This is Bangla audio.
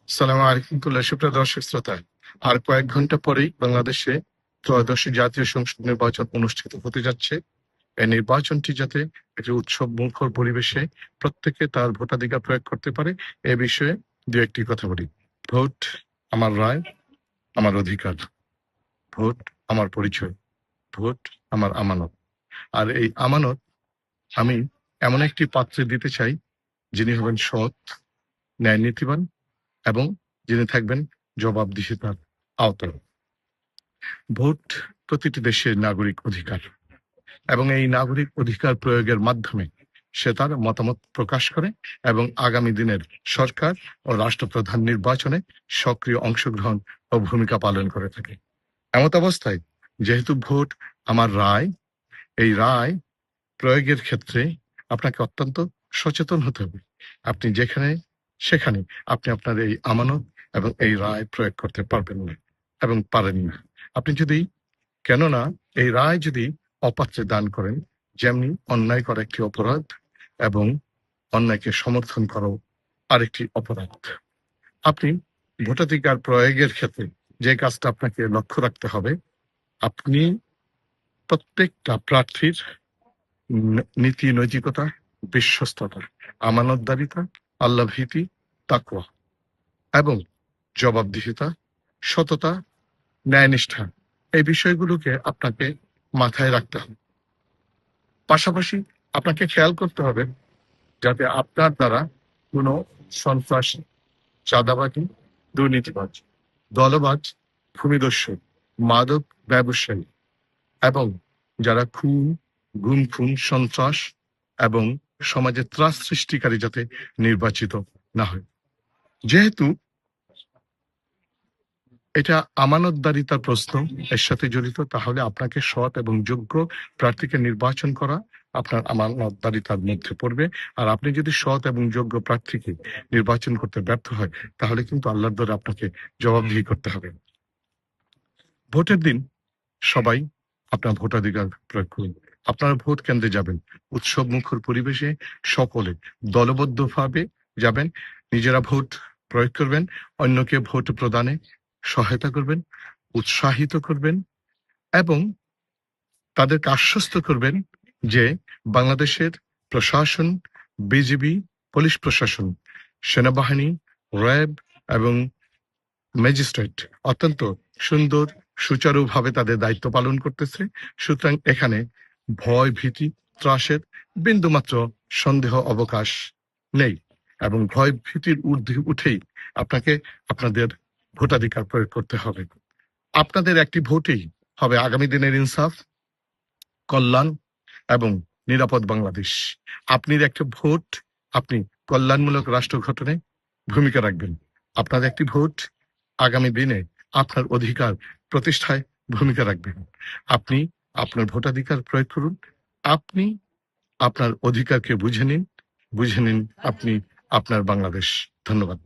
সালাম আলাইকুম সুপ্রিয় দর্শক শ্রোতা। আর কয়েক ঘন্টা পরেই বাংলাদেশে ত্রয়োদশ জাতীয় সংসদ নির্বাচন অনুষ্ঠিত হতে যাচ্ছে। এই নির্বাচনটি যাতে একটি উৎসব মুখর পরিবেশে প্রত্যেকে তার ভোটাধিকার প্রয়োগ করতে পারে, এ বিষয়ে দু একটি কথা বলি। ভোট আমার রায়, আমার অধিকার। ভোট আমার পরিচয়। ভোট আমার আমানত। আর এই আমানত আমি এমন একটি পাত্রে দিতে চাই যিনি হবেন সৎ, ন্যায় নীতিবান এবং যিনি থাকবেন জবাবদিহিতার আওতায়। ভোট প্রতিটি দেশের নাগরিক অধিকার এবং এই নাগরিক অধিকার প্রয়োগের মাধ্যমে সে তার মতামত প্রকাশ করে এবং আগামী দিনের সরকার ও রাষ্ট্রপ্রধান নির্বাচনে সক্রিয় অংশগ্রহণ ও ভূমিকা পালন করে থাকে। এমত অবস্থায় যেহেতু ভোট আমার রায়, এই রায় প্রয়োগের ক্ষেত্রে আপনাকে অত্যন্ত সচেতন হতে হবে। আপনি যেখানে সেখানে আপনি আপনার এই আমানত এবং এই রায় প্রয়োগ করতে পারবেন না এবং পারেন না। আপনি যদি, কেননা এই রায় যদি অপাত্রে দান করেন, যেমনি অন্যায় করা একটি অপরাধ এবং অন্যায়কে সমর্থন করাও আরেকটি অপরাধ। আপনি ভোটাধিকার প্রয়োগের ক্ষেত্রে যে কাজটা আপনাকে লক্ষ্য রাখতে হবে, আপনি প্রত্যেকটা প্রার্থীর নীতি নৈতিকতা, বিশ্বস্ততা, আমানতদারিতা, আল্লাহ ভীতি, তাকওয়া এবং জবাবদিহিতা, সততা, ন্যায়নিষ্ঠা, এই বিষয়গুলোকে আপনাকে মাথায় রাখতে হবে। পাশাপাশি আপনাকে খেয়াল করতে হবে যাতে আপনার দ্বারা কোনো সন্ত্রাসী, চাঁদাবাজি, দুর্নীতিবাজ, দলবাজ, ভূমিদস্যু, মাদক ব্যবসায়ী এবং যারা খুন, গুম খুন, সন্ত্রাস এবং সমাজে ত্রাস সৃষ্টিকারী যাতে নির্বাচিত না হয়। যেহেতু এটা আমানতদারিতার প্রশ্ন এর সাথে জড়িত, তাহলে আপনাকে সৎ এবং যোগ্য প্রার্থীকে নির্বাচন করা আপনার আমানতদারিতার মধ্যে পড়বে। আর আপনি যদি সৎ এবং যোগ্য প্রার্থীকে নির্বাচন করতে ব্যর্থ হয়, তাহলে কিন্তু আল্লাহর দ্বারা আপনাকে জবাবদিহি করতে হবে। ভোটের দিন সবাই আপনার ভোটাধিকার প্রয়োগ করুন। আপনারা ভোট কেন্দ্রে যাবেন উৎসব মুখর পরিবেশে, সকলে দলবদ্ধভাবে যাবেন, নিজেরা ভোট প্রয়োগ করবেন, অন্যকে ভোট প্রদানে সহায়তা করবেন, উৎসাহিত করবেন এবং তাদেরকে আশ্বস্ত করবেন যে বাংলাদেশের প্রশাসন, বিজিবি, পুলিশ প্রশাসন, সেনাবাহিনী, র্যাব এবং ম্যাজিস্ট্রেট অত্যন্ত সুন্দর সুচারুভাবে তাদের দায়িত্ব পালন করতেছে। সুতরাং এখানে ভয় ভীতি ত্রাসের বিন্দুমাত্র সন্দেহ অবকাশ নেই এবং ভয় ভীতির ঊর্ধ্বে উঠেই আপনাকে আপনাদের ভোটাধিকার প্রয়োগ করতে হবে। আপনাদের একটি ভোটেই হবে আগামী দিনের ইনসাফ, কল্যাণ এবং নিরাপদ বাংলাদেশ। আপনার একটা ভোট আপনি কল্যাণমূলক রাষ্ট্র গঠনে ভূমিকা রাখবেন। আপনার একটি ভোট আগামী দিনে আপনার অধিকার প্রতিষ্ঠায় ভূমিকা রাখবেন। আপনি আপনার ভোটাধিকার প্রয়োগ করুন। আপনি আপনার অধিকারকে বুঝে নিন আপনি আপনার বাংলাদেশ। ধন্যবাদ।